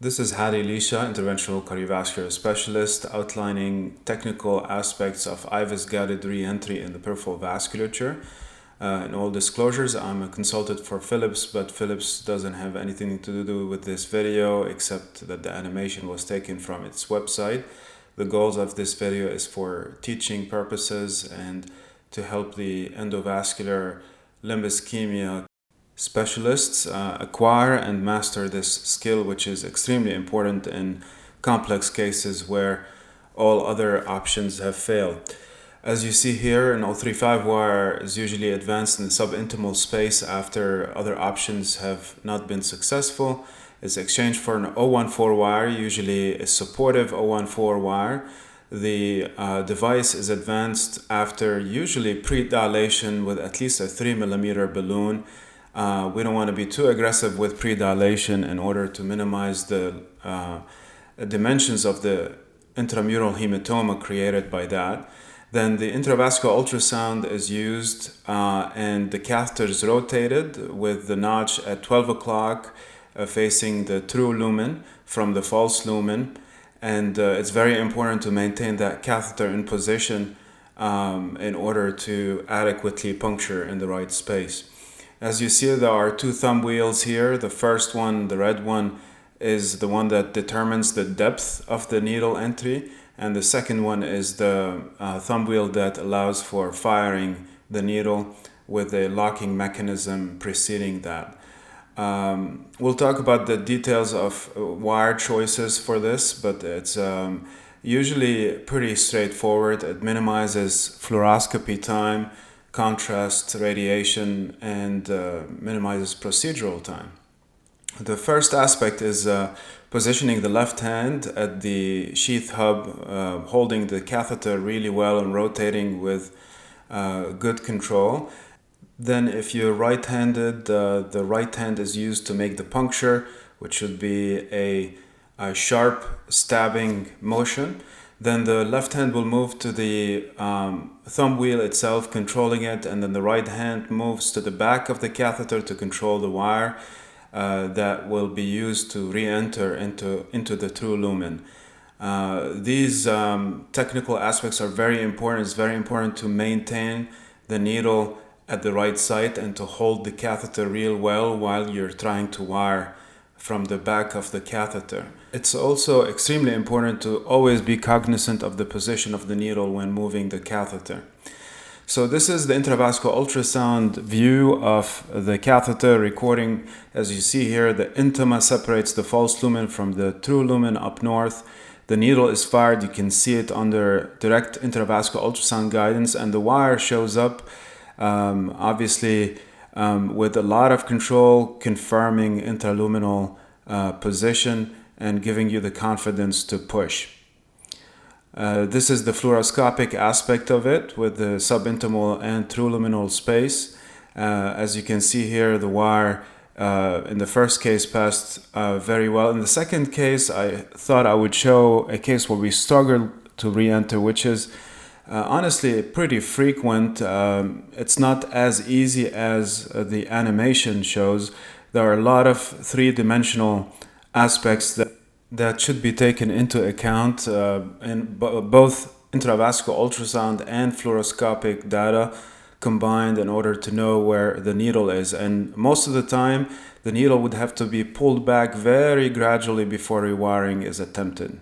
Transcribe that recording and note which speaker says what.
Speaker 1: This is Lichaa, interventional cardiovascular specialist, outlining technical aspects of IVUS guided re-entry in the peripheral vasculature. In all disclosures, I'm a consultant for Philips, but Philips doesn't have anything to do with this video except that the animation was taken from its website. The goals of this video is for teaching purposes and to help the endovascular limb ischemia specialists acquire and master this skill, which is extremely important in complex cases where all other options have failed. As you see here, an 035 wire is usually advanced in the subintimal space after other options have not been successful. It's exchanged for an 014 wire, usually a supportive 014 wire. The device is advanced after usually pre-dilation with at least a 3 millimeter balloon. We don't want to be too aggressive with pre-dilation in order to minimize the dimensions of the intramural hematoma created by that. Then the intravascular ultrasound is used and the catheter is rotated with the notch at 12 o'clock facing the true lumen from the false lumen. And it's very important to maintain that catheter in position in order to adequately puncture in the right space. As you see, there are two thumb wheels here. The first one, the red one, is the one that determines the depth of the needle entry. And the second one is the thumb wheel that allows for firing the needle with a locking mechanism preceding that. We'll talk about the details of wire choices for this, but it's usually pretty straightforward. It minimizes fluoroscopy time, contrast, radiation, and minimizes procedural time. The first aspect is positioning the left hand at the sheath hub, holding the catheter really well and rotating with good control. Then if you're right-handed, the right hand is used to make the puncture, which should be a sharp stabbing motion. Then the left hand will move to the thumb wheel itself, controlling it, and then the right hand moves to the back of the catheter to control the wire that will be used to re-enter into the true lumen. These technical aspects are very important. It's very important to maintain the needle at the right site and to hold the catheter real well while you're trying to wire from the back of the catheter. It's also extremely important to always be cognizant of the position of the needle when moving the catheter. So this is the intravascular ultrasound view of the catheter recording. As you see here, the intima separates the false lumen from the true lumen up north. The needle is fired. You can see it under direct intravascular ultrasound guidance, and the wire shows up obviously with a lot of control, confirming intraluminal position and giving you the confidence to push. This is the fluoroscopic aspect of it with the subintimal and true luminal space. As you can see here, the wire in the first case passed very well. In the second case, I thought I would show a case where we struggled to re-enter, which is honestly pretty frequent. It's not as easy as the animation shows. There are a lot of three-dimensional aspects that should be taken into account in both intravascular ultrasound and fluoroscopic data combined in order to know where the needle is. And most of the time, the needle would have to be pulled back very gradually before rewiring is attempted.